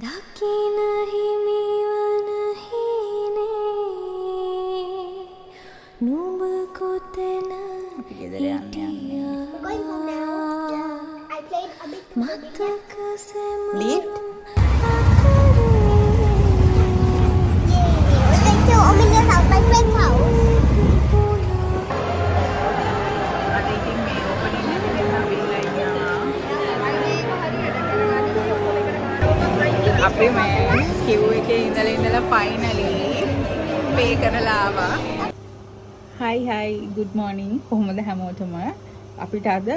දකින හිමිවන හීනේ නුඹ කොතන හිටියා මතක සෙමරුම් අපි මේ queue එකේ ඉඳලා ෆයිනලි පේ කරලා ආවා. hi good morning කොහොමද හැමෝටම? අපිට අද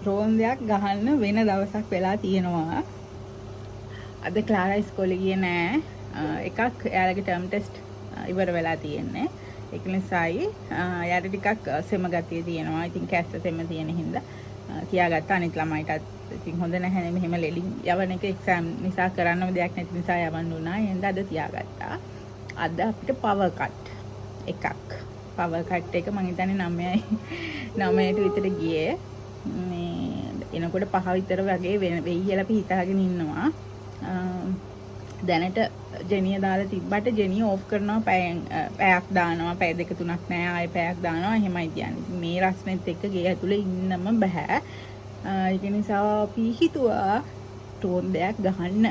රෝන්දයක් ගහන්න වෙන දවසක් වෙලා තියෙනවා. අද ක්ලාරා ඉස්කෝලේ ගියේ නෑ. එකක් එයාලගේ ටර්ම් ටෙස්ට් ඉවර වෙලා තියෙන්නේ. ඒක නිසායි එයාට ටිකක් සෙම ගතිය තියෙනවා. ඉතින් කැස්ස සෙම තියෙන හින්දා තියාගත්ත. අනිත් ළමයිටත් ඉතින් හොඳ නැහැනේ මෙහෙම ලෙලින් යවන එක එක්සෑම් නිසා කරන්නම දෙයක් නැති නිසා යවන්න උනා. එහෙනම් අද තියාගත්තා. අද අපිට පවර් කට් එකක්. පවර් කට් එක මම හිතන්නේ 9ට විතර ගියේ. මේ එනකොට 5 විතර වගේ වෙයි කියලා අපි හිතාගෙන ඉන්නවා. දැනට ජෙනිය දාලා තිබ්බට ජෙනිය ඕෆ් කරනවා පැයක් දානවා. පැය දෙක තුනක් නෑ ආයෙ පැයක් දානවා. එහෙමයි කියන්නේ. මේ රස්නෙත් එක්ක ගේ ඇතුලේ ඉන්නම බෑ. ඒක නිසා අපි හිතුවා ටෝන් දෙයක් ගහන්න.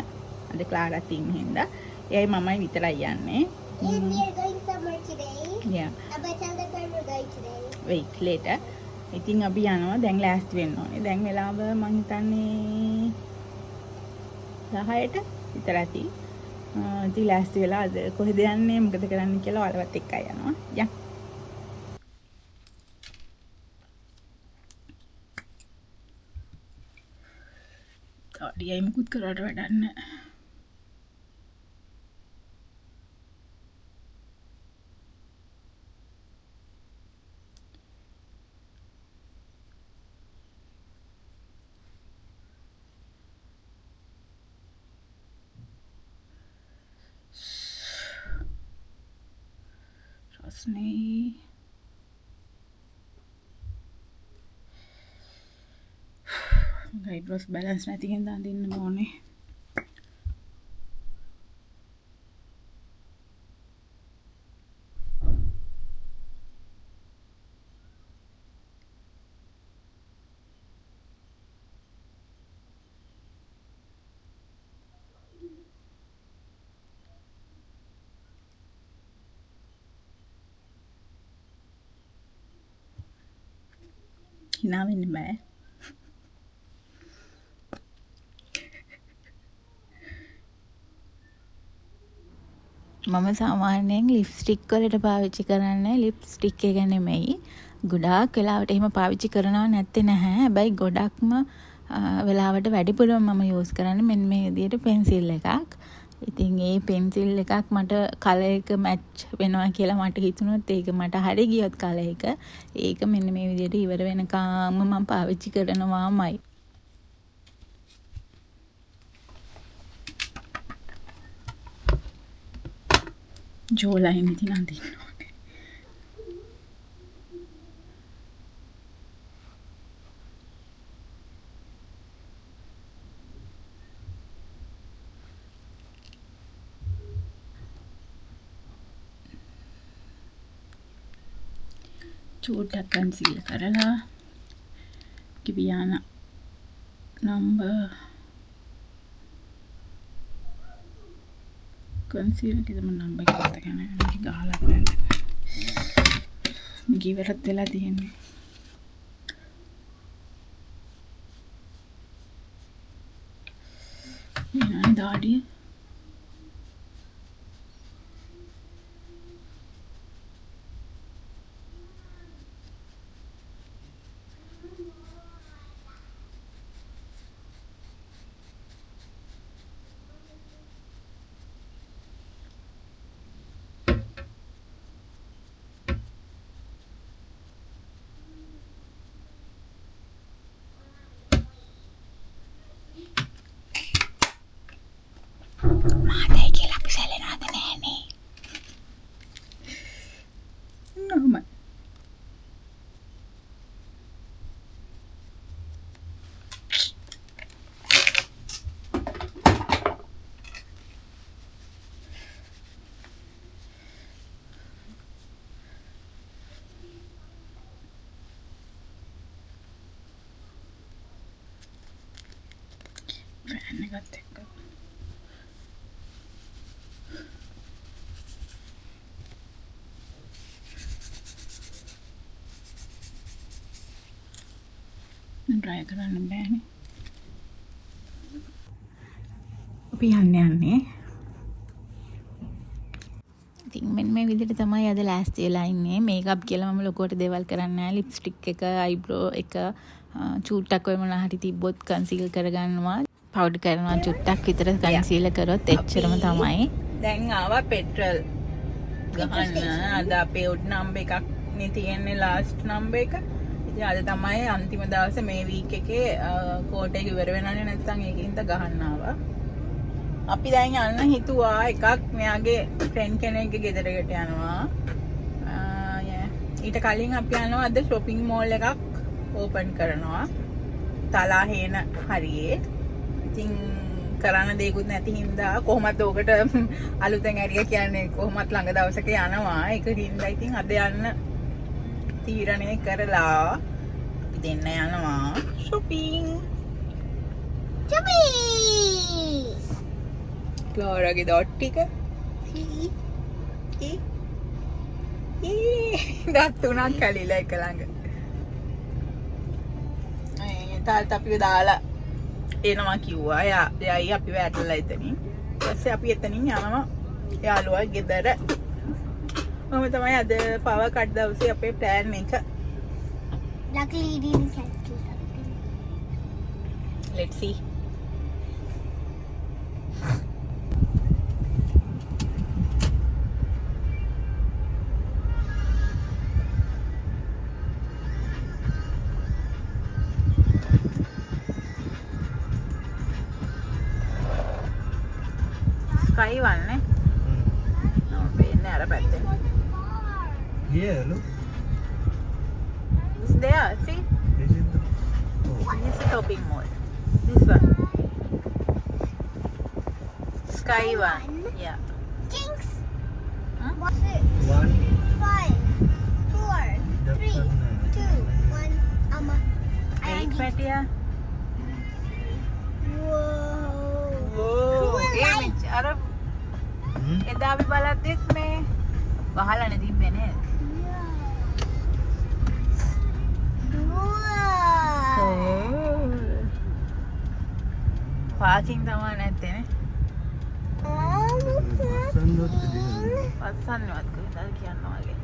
අද ක්ලාරාත් ඉන්න හින්දා. එයයි මමයි විතරයි යන්නේ. And we are going somewhere today. Yeah. But tell them where we're going today. Wait later. ඉතින් අපි යනවා. දැන් ලෑස්ති වෙන්න ඕනේ. දැන් වෙලාව මං හිතන්නේ 10ට විතර ඇති. ඉතින් ලෑස්ති වෙලා අද කොහෙද යන්නේ මොකද කරන්න කියලා ඔයාලවත් එක්කයි යනවා. යන්න. ඩියයි මුකුත් කරාට වැඩක් නැහැ. රස්නේ ගයිඩ්‍රොස් බැලන්ස් නැති හින්දා අඳින්න ඕනේ. hina වෙන්න බෑ. මම සාමාන්‍යයෙන් ලිප්ස්ටික් වලට පාවිච්චි කරන්නේ ලිප්ස්ටික් එක නෙමෙයි. ගොඩාක් වෙලාවට එහෙම පාවිච්චි කරනව නැත්තේ නැහැ. හැබැයි ගොඩක්ම වෙලාවට වැඩිපුරම මම යූස් කරන්නේ මෙන්න මේ විදිහට පෙන්සිල් එකක්. ඉතින් ඒ පෙන්සිල් එකක් මට කලර් එක මැච් වෙනවා කියලා මට හිතුණොත් ඒක මට හරි ගියොත් කලර් එක ඒක මෙන්න මේ විදිහට ඉවර වෙනකම්ම මම පාවිච්චි කරනවාමයි. ජෝලයින් ඉතින් අඳින්න ඕනේ. චූටක් කන්සීල් කරලා කිවියාන නම්බර් කන්සීල් කිදම නම්බර් එකකට ගන්න මේක ගහලා නැහැ. මේක ඉවරත් වෙලා තියෙන්නේ. ඊළඟ දාඩිය මාතේ කියලා අපි සැලෙනවද නැහනේ. නෝමල්. එකත් එක්ක. try කරන්න බෑනේ. අපි යන්නේ. ඉතින් මෙන්න මේ විදිහට තමයි අද ලෑස්ති වෙලා ඉන්නේ. මේකප් කියලා මම ලොකුවට දේවල් කරන්නේ නැහැ. ලිප්ස්ටික් එක, අයිබ්‍රෝ එක, චූට්ටක් ඔය මොනවා හරි තිබ්බොත් කන්සීල් කරගන්නවා. පවුඩර් කරනවා චුට්ටක් විතර කන්සීල් කරොත් එච්චරම තමයි. දැන් ආවා පෙට්‍රල් ගහන්න. අද අපේ උඩ් නම්බර් එකක් නේ තියෙන්නේ ලාස්ට් නම්බර් එක. ඉතින් අද තමයි අන්තිම දවසේ මේ වීක් එකේ කෝට් එක ඉවර වෙනවනේ නැත්නම් ඒකින්ද ගහන්න ආවා. අපි දැන් යන්න හිතුවා එකක් මෙයාගේ ෆ්‍රෙන්ඩ් කෙනෙක්ගේ ගෙදරකට යනවා. ඊට කලින් අපි යනවා අද shopping mall එකක් ඕපන් කරනවා. තලාහේන හරියේ. ඉතින් කරන්න දෙයක්වත් නැති හින්දා කොහොමද ඔකට අලුතෙන් ඇරියා කියන්නේ කොහොමත් ළඟ දවසක යනවා. ඒක හින්දා ඉතින් අද යන්න තීරණය කරලා අපි දෙන්න යනවා shopping. ක්ලාරාගේ ඩොට් ටික දත් තුනක් කැලිලා එක ළඟ. තාත්තා අපිව දාලා එනවා කිව්වා. එයායි අපිව ඇටලා එතනින්. ඊපස්සේ අපි එතනින් යනවා යාළුවා ගෙදර. මම තමයි අද පවර් කට් දවසේ අපේ ප්ලෑන් එක. Luckily, it didn't catch you. Let's see. Sky one, eh? No, penne ara patte. Yeah, look. It's there, see? This is the. This is shopping mall. This one. Sky one. Yeah. Jinx! Huh? What's it? One. 5, 4, The 3, fun, 2, 1. Eight පැටියා. Whoa. ඒ මෙච්ච අර එදා අපි බලද්දිත් මේ වහලානේ තිබ්බේ නේද? Wow. Parking තමයි නැත්තේ නේ. Sandot did. පස්සන්නවත් කොහෙන්ද කියනවා වගේ.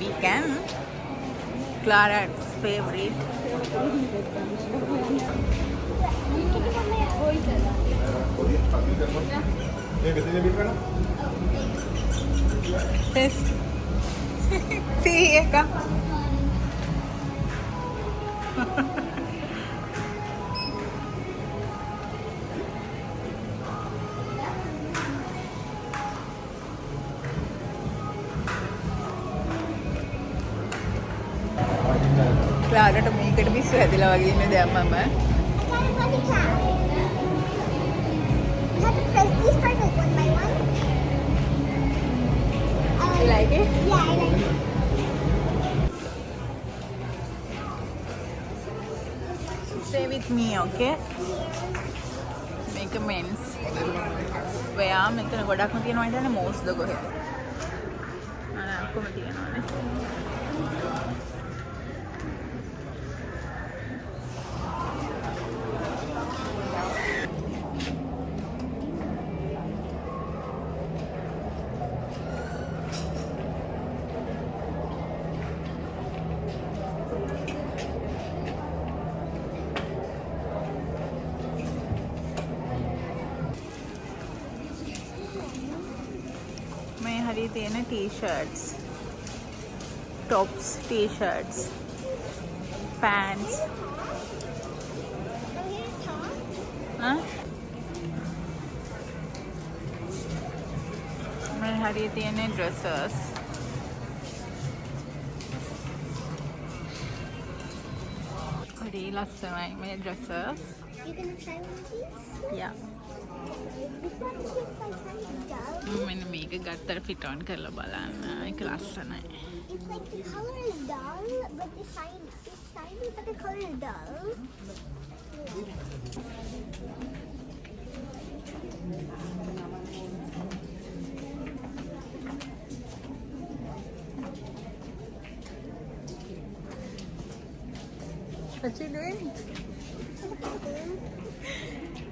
Weekend. Clara's favorite. Test. See, Eka. ක්ලාරට මේකට පිස්සු හැදිලා වගේ ඉන්නේ දැන් මම. You have to press this part like one by one. You like it? Yeah, I like it. Stay with me, okay? Make amends. ඔයා මෙතන ගොඩක්ම තියෙනවා හිතන්නේ මෝස්ද කොහෙද? ඔක්කොම තියෙනවානේ. මේ හරිය තියෙන t-shirts, tops, t-shirts, pants. Huh? මේ හරිය තියෙන dresses. හරි ලස්සනයි මේ dresses. You gonna try one of these? යා This one feels like tiny dull. මෙන්න මේක ගත්තට ෆිට ඔන් කරලා බලන්න ඒක ලස්සනයි It's like the color is dull, but the shine is shiny, but the color is dull. What's he doing?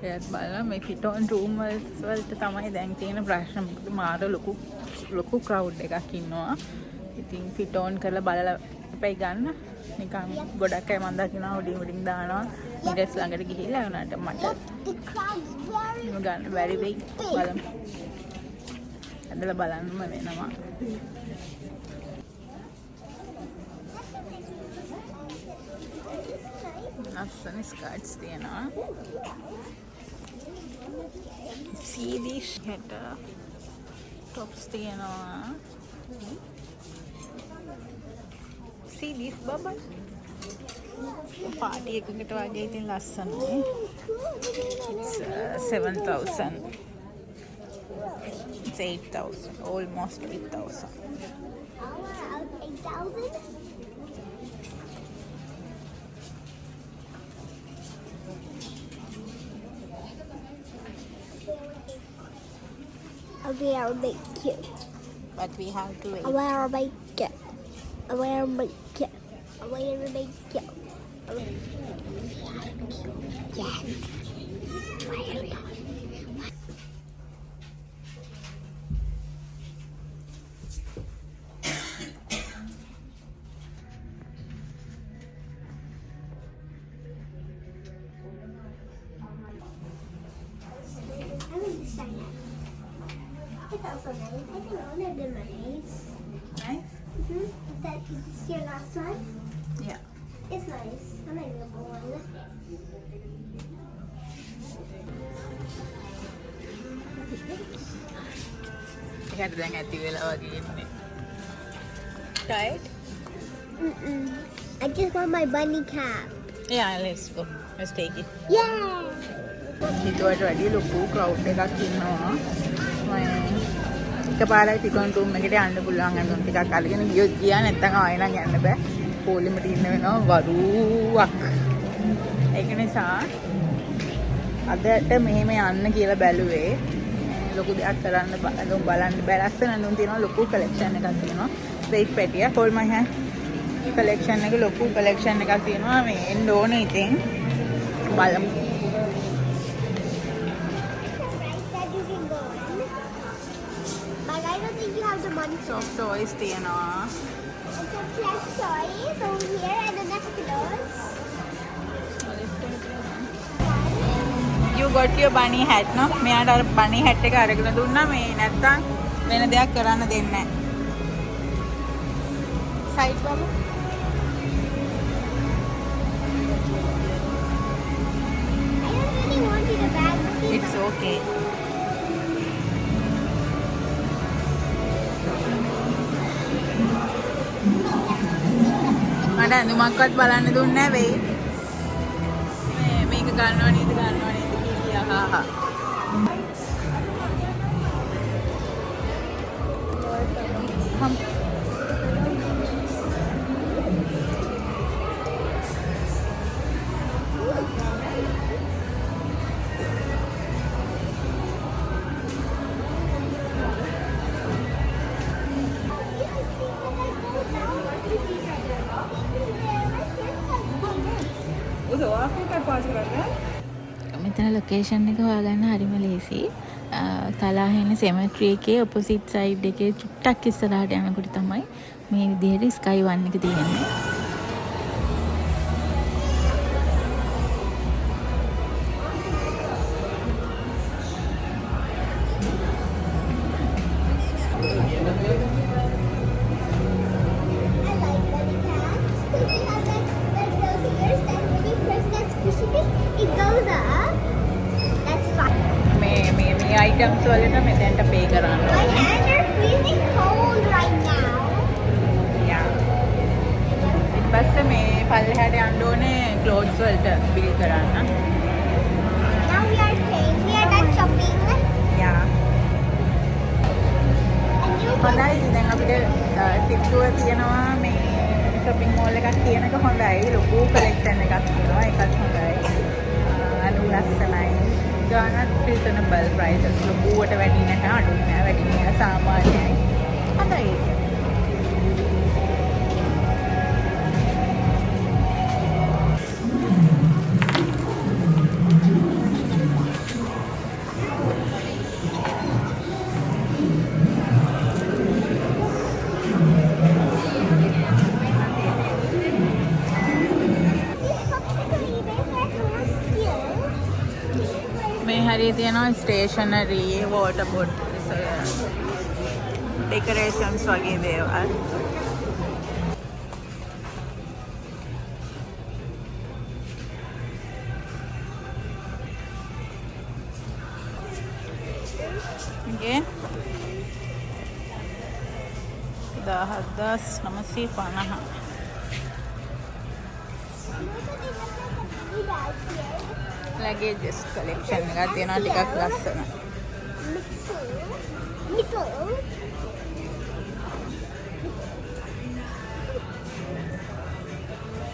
එයාත් බලන්න මේ ෆිටෝන් රූම් වලට තමයි දැන් තියෙන ප්‍රශ්න මොකද මාර ලොකු ක්‍රවුඩ් එකක් ඉන්නවා. ඉතින් ෆිටෝන් කරලා බලලා අපේ ගන්න නිකන් ගොඩක් අය මන් දකිනවා උඩින් දානවා මිඩස් ළඟට ගිහිල්ලා උනාට මට The crowd's very ගන්න බැරි වෙයි බලමු. ඇදලා බලන්නම වෙනවා. ලස්සන ස්කර්ට්ස් තියෙනවා. See these header tops තියෙනවා. See this bubble. පාටි එකකට වගේ ඉතින් ලස්සනයි. It's 7,000. It's 8,000. Almost 8,000. 8,000. Okay, I'll make it. But we have to wait. I'll make it. I'll make it. I'll make it. Yes. I like this sign. It's also nice. I think all of them are nice. Nice? Is your last one? Yeah. It's nice. I like the blue one. ඒකට දැන් ඇති වෙලා වගේ ඉන්නේ. Tired? I just want my bunny cap. Yeah, let's go. Let's take it. Yay! හිතුවට වැඩිය ලොකු crowd එකක් ඉන්නවා. එකපාරයි ටිකන් රූම් එකට යන්න පුළුවන් අඳුන් ටිකක් අරගෙන ගියොත් ගියා නැත්නම් ආයෙ නම් යන්න බෑ. පොලිමට ඉන්න වෙනවා වරුවක්. ඒක නිසා අදට මෙහෙම යන්න කියලා බැලුවේ. ලොකු දෙයක් කරන්න බලන්න බෑ. ලස්සන අඳුන් තියෙනවා ලොකු කලෙක්ෂන් එකක් තියෙනවා. වෙයිට් පැටිය hold my hand. කලෙක්ෂන් එක ලොකු කලෙක්ෂන් එකක් තියෙනවා. මේ එන්න ඕනේ ඉතින් බලමු. That you can go in. But I don't think you have the money for Soft toys තියෙනවා. It's a plush toys over here and the next clothes. You got your bunny hat no? මෙයාට අර bunny hat එක අරගෙන දුන්නා මේ නැත්තම් වෙන දෙයක් කරන්න දෙන්නේ නැහැ. Side බලමු. I don't really want you to bag. It's okay. මට ඇඳුමක්වත් බලන්න දුන්නේ නැහැ වෙයි. මේක ගන්නව නේද කියලා. හා හා. මෙතන ලොකේෂන් එක හොයාගන්න හරිම ලේසි. තලාහෙන සෙමට්‍රි එකේ ඔපොසිට් සයිඩ් එකේ චුට්ටක් ඉස්සරහට යනකොට තමයි මේ විදිහට ස්කයි 1 එක තියෙන්නේ. items වලට මෙතෙන්ට pay කරන්න My ඕනේ. hands are freezing cold right now. Yeah. ඊට පස්සේ මේ පල්ලෙහාට යන්න ඕනේ clothes වලට bill කරන්න. change. We are done shopping. යා And you හොඳයි ඉතින් දැන් අපිට සිත්තුව තියෙනවා මේ shopping mall එකක් කියන එක හොඳයි ලොකු collection එකක් තියෙනවා ඒකත් හොඳයි අනු ලස්සනයි ගානත් reasonable prices ලොකුවට වැඩි නැහැ අඩුයි නෑ වැඩි නෑ සාමාන්‍යයි හොඳයි ඒක. මේ හරිය තියෙනවා ස්ටේෂනරි වෝටර් බොටල්ස් ඩෙකොරේෂන්ස් වගේ දේවල් okay 17950 ලගේජස් කලෙක්ෂන් එකක් තියෙනවා ටිකක් ලස්සන.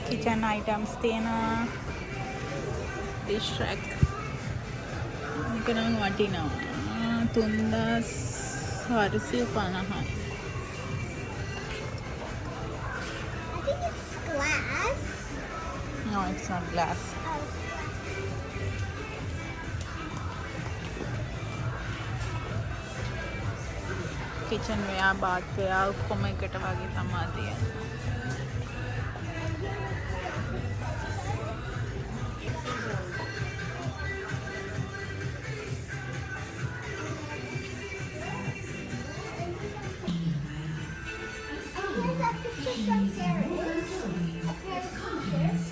කිචන් අයිටම්ස් තියෙනවා. Dish rack. මේක නම් වටිනවා. 3450යි. I think it's glass. No, it's not glass. Kitchen wear, bath wear, ඔක්කොම එකට වගේ තමයි තියෙන්නේ. Here's a picture from Paris. A pair of t-shirts.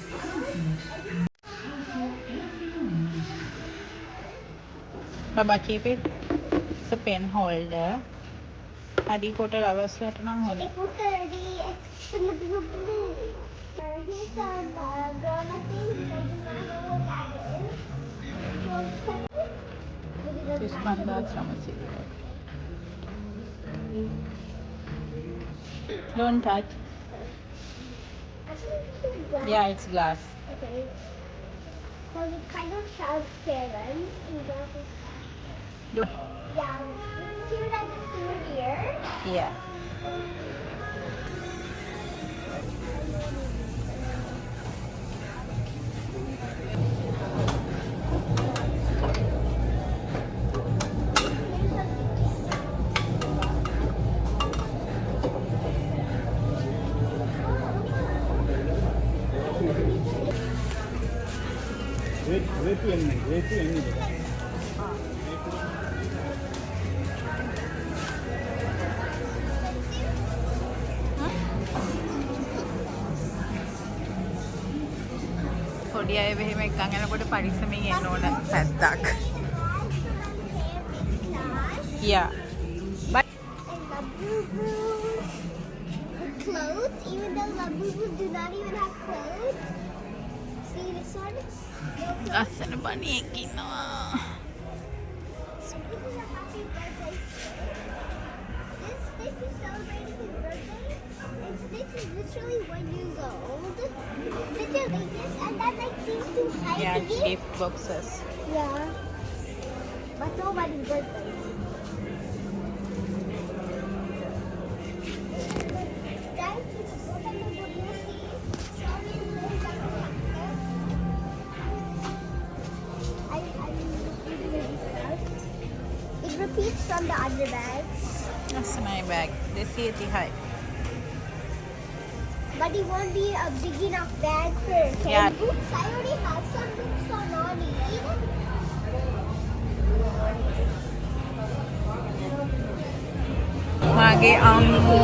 Baba, keep it. It's a pen holder. Adi kotal අවශ්‍යයට නම් හොඳයි. It was 30. It's in the blue. Here's some grandma things. I do not know what that is. This one that's Don't touch. Yeah, it's glass. Okay. So it's kind of transparent. Do Yeah. Here like through here. yeah. Wait to end. පොඩි අය මෙහෙම එකන් යනකොට පරිස්සමින් එන්න ඕන පැත්තක්. Yeah. But And Labubu. The clothes, even though Labubu do not even have clothes. See this one? ලස්සන බණියෙක් ඉන්නවා. This is a happy birthday. This is celebrating his birthday. And Stitch is literally 1 year old. Stitch is like this, and that like seems too high Yeah, to give. gift boxes. Yeah. But nobody's birthday. Guys, this is what I'm gonna do. Sorry, it repeats from the other bags. ලස්සනයි bag. 230යි. But it won't be a big enough bag for Ken Yeah. boots. I already have some boots for Nani. මාගේ අම්මෝ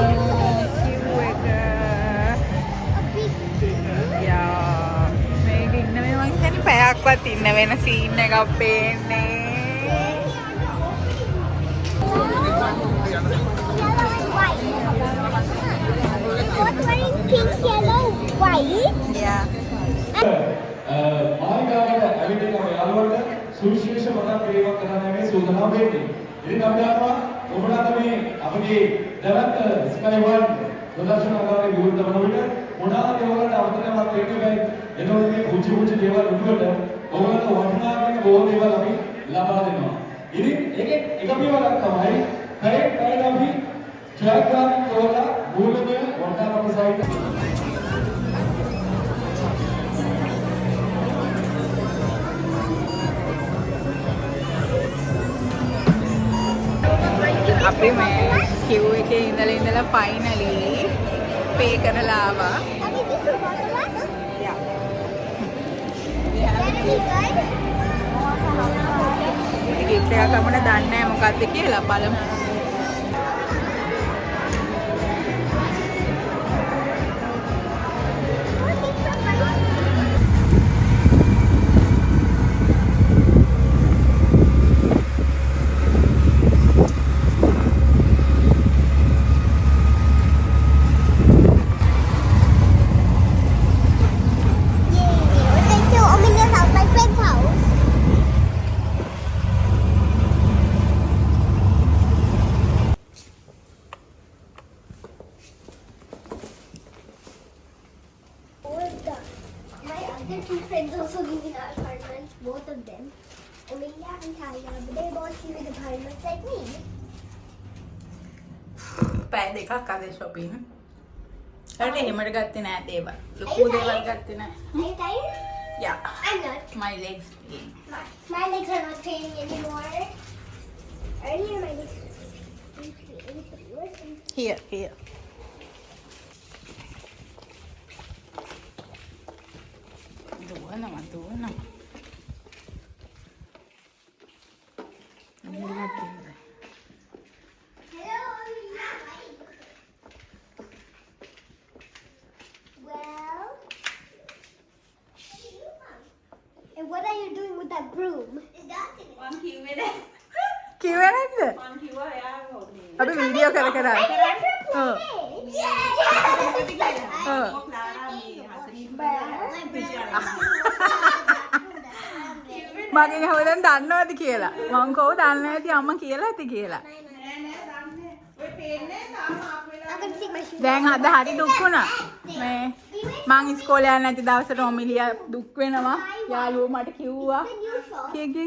කිව් එක. A big two. යා මේක ඉන්න මේ මං හිතන්නේ පැයක්වත් ඉන්න වෙන සීන් එකක් පේන්නේ. Yellow and white. Both wearing pink, yellow, white. Yeah. මාලිගාවට ඇවිත් අපි යාළුවන්ට සුවිශේෂ මතක් යෝජනා වෙන්නේ. ඉතින් අපි අරවා ඔබට මේ අපගේ දැවන්ත ස්කයි වර්ල්ඩ් ප්‍රදර්ශනාගාරයේ විවෘත වන විට මොනවාද ඔයගොල්ලන්ට අවතරයක් දෙන්න බෑ. එතකොට මේ පුංචි පුංචි දේවල් උඩට ඔයගොල්ලන්ට වටිනා වෙන බොහෝ දේවල් අපි ලබා දෙනවා. ඉතින් ඒකේ එක පියවරක් තමයි කයෙත් අපි ජයග්‍රහණ තෝරලා මූලමය වටාපත සහිත අපි මේ queue එකේ ඉඳලා finally pay කරලා ආවා. Have you been to Barcelona? Yeah. Very good. මේ gift එකක් අපිට දන්නේ නැහැ මොකක්ද කියලා බලමු. Two friends also live in our apartments, both of them. Amelia and Taya, but they both live in apartments like me. පැය දෙකක් අද shopping. හරියට එහෙමඩ ගත්තේ නෑ දේවල්. ලොකු දේවල් ගත්තේ නෑ. Are you tired? Yeah. I'm not. My legs pain. My legs are not paining anymore. Earlier my legs were Here, here. දුවනවා. Well, and what are you doing with that broom? Is that කිව්වේ නැද්ද? අපි video කර කර. ඔව්. මගෙන් හැමදාම දන්නවද කියලා. මං කව දන්නේ නැති අම්මා කියලා ඇති කියලා. I'm gonna take my shoes දැන් අද හරි දුක් වුණා. මේ මං ඉස්කෝලේ යන්නේ නැති දවසට ඔමිලියා දුක් වෙනවා. යාළුවෝ මට කිව්වා.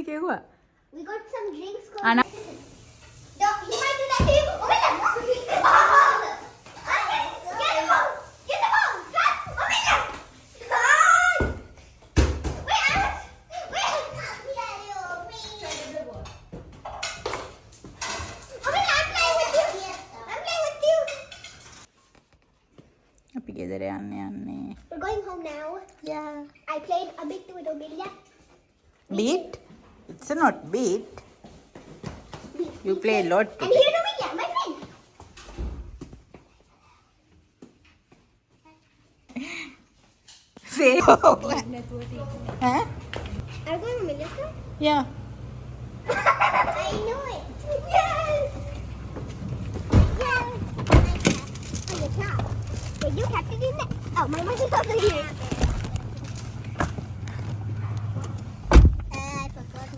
කිව්වා. We got some drinks. Anna. No, he might do that to you. Oh my God! Get the ball! Get the ball! Run! Oh my God! Run! Wait, Alex! Wait! Oh my God, I'm playing with you! I'm playing with you! අපි ගෙදර යන්නේ. We're going home now. Yeah. I played a bit with Amelia. Beat? It's not beat. You play a lot. And here's Amelia, my friend. Say. Huh? Are you going to Amelia too? Yeah. I know it. Yes. Yes. Oh, it's not. Wait, you kept it in there. Oh, my mom is over here. I forgot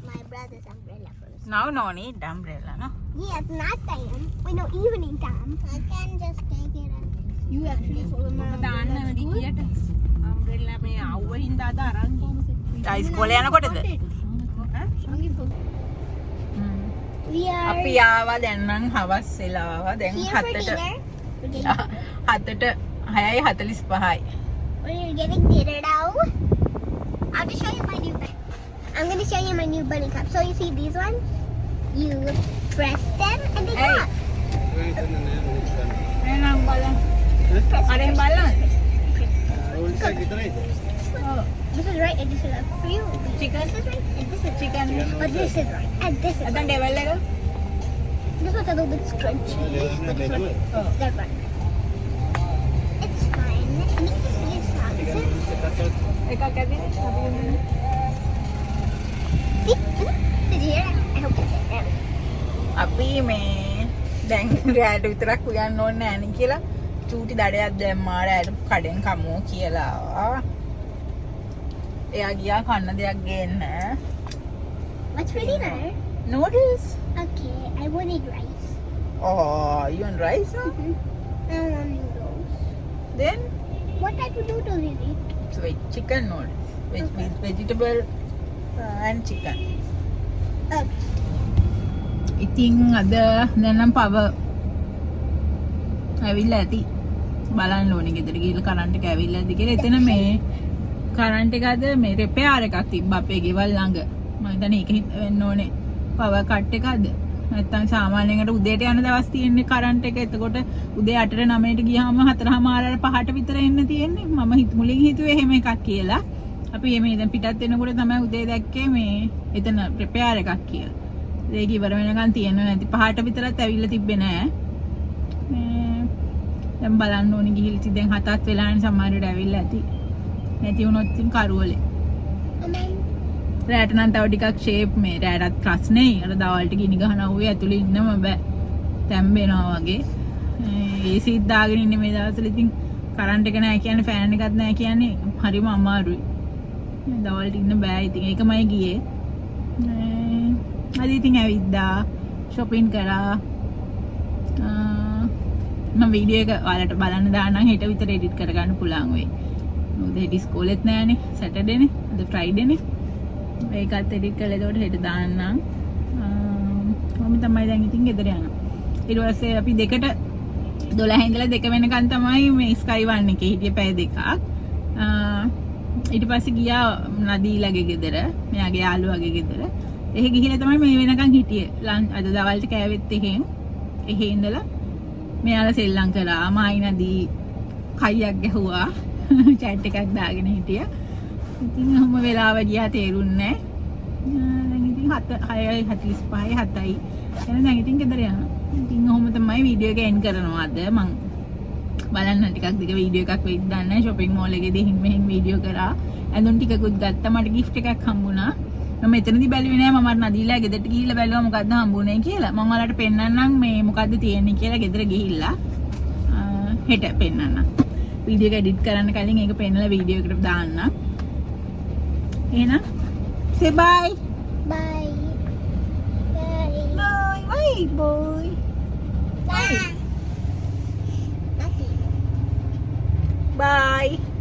my brother's umbrella first. Now no need umbrella, no? Yeah, it's not time. Wait, no, evening time. I can just take it out. You actually follow my umbrella. umbrella මේ අවුව හින්දා අද අරන් ඉස්කෝලේ යනකොටද? We are අපි ආවා දැන් නම් හවස් වෙලා. දැන් here for 7ට dinner. We're getting 7ට 6:45යි. We're getting dinner now. I'll just show you my new bed. I'm going to show you my new bunny cup. So you see these ones? You press them and they go up. එහෙනම් බලන්න. අරෙන් බලන්න. This is right and this is left for you. Chicken? This is right and this is Chicken. But this is right and this is අතන right. Devil එක. This one's a little bit scrunchy. But this one, that one. It's fine. And you can see it's not. එකක් ඇදිනේ. See? Did you hear it? I hope you did. අපි මේ දැන් රැට විතරක් උයන්න ඕනේ නැහැ නේ කියලා චූටි දඩයක් දැම්මා රැට කඩෙන් කමු කියලා. එයා ගියා කන්න දෙයක් ගේන්න. What's for dinner? Noodles? Okay, I wanted rice. Oh, you want rice now? I want noodles. Then What type of noodles is it? it's chicken noodles. With vegetable and chicken. Okay. ඉතින් අද දැනම් පව ඇවිල්ලා ඇති. බලන්න ඕනේ ගෙදර ගිහලා current එක ඇවිල්ලා ඇති කියලා. එතන මේ කරන්ට් එක අද මේ රිපෙයාර් එකක් තිබ්බා අපේ ගෙවල් ළඟ. මම හිතන්නේ ඒක වෙන්න ඕනේ පවර් කට් එක අද. නැත්තම් සාමාන්‍යයෙන් උදේට යන දවස් තියෙන්නේ කරන්ට් එක. එතකොට උදේ 8ට 9ට ගියාම 4:00 5ට විතර එන්න තියෙන්නේ. මම මුලින් හිතුවේ එහෙම එකක් කියලා. අපි මේ දැන් පිටත් වෙනකොට තමයි උදේ දැක්කේ මේ එතන රිපෙයාර් එකක් කියලා. ඒක ඉවර වෙනකන් තියෙනවා නැති 5ට විතරත් ඇවිල්ලා තිබ්බේ නෑ. දැන් බලන්න ඕනේ ගිහිල්ලා ඉතින් දැන් 7ත් වෙලානේ සමහරවිට ඇවිල්ලා ඇති. නැති වුණොත් ඉතින් කරවලේ. රැට නම් තව ටිකක් ෂේප් මේ රැටත් ප්‍රශ්නේ. අර දවල්ට ගිනි ගහනවා ඔය ඇතුලේ ඉන්නම බෑ. තැම්බෙනවා වගේ. ඒසිත් දාගෙන ඉන්නේ මේ දවස්වල ඉතින් කරන්ට් එක නෑ කියන්නේ ෆෑන් එකක් නෑ කියන්නේ හරිම අමාරුයි. දවල්ට ඉන්න බෑ ඉතින් ඒකමයි ගියේ. අද ඉතින් ඇවිද්දා shopping කරා. මම වීඩියෝ එක ඔයාලට බලන්න දාන්නම් හෙට විතර එඩිට් කරගන්න පුළුවන් වෙයි. මොකද හෙට ඉස්කෝලෙත් නෑනේ සැටර්ඩේනේ. අද ෆ්‍රයිඩේනේ. ඒකත් එඩිට් කරලා එතකොට හෙට දාන්නම්. මම තමයි දැන් ඉතින් ගෙදර යනවා. ඊට පස්සේ අපි 12 ඉඳලා 2 වෙනකන් තමයි මේ ස්කයි වන් එකේ හිටියේ පැය දෙකක්. ඊට පස්සේ ගියා නදීලාගේ ගෙදර. මෙයාගේ යාළුවාගේ ගෙදර. එහෙ ගිහිල්ලා තමයි මේ වෙනකන් හිටියේ. අද දවල්ට කෑවෙත් එහෙන්. එහෙ ඉඳලා මෙයාලා සෙල්ලම් කරා. මායි නදී කයියක් ගැහුවා. chat එකක් දාගෙන හිටියා. ඉතින් ඔහොම වෙලාව ගියා තේරුන්නේ නැහැ. දැන් ඉතින් 6:45 7යි. එහෙනම් දැන් ඉතින් ගෙදර යනවා. ඉතින් ඔහොම තමයි වීඩියෝ එක එන්ඩ් කරනවා අද මම. බලන්න ටිකක් දිග වීඩියෝ එකක් වෙයිද දන්නේ. shopping mall එකේදී හින් මෙහෙන් වීඩියෝ කරා. ඇඳුම් ටිකකුත් ගත්තා. මට gift එකක් හම්බුණා. මම එතනදී බැලුවේ නෑ මම නදීලා ගෙදරට ගිහිල්ලා බැලුවා මොකද්ද හම්බුනේ කියලා. මම ඔයාලට පෙන්නන්නම් මේ මොකද්ද තියෙන්නේ කියලා ගෙදර ගිහිල්ලා. හෙට පෙන්නන්නම්. වීඩියෝ එක එඩිට් කරන්න කලින් ඒක පෙන්නලා වීඩියෝ එකට දාන්න. එහෙනම් say bye. Bye. Bye. Bye. Bye boy. Bye. Nothing. Bye.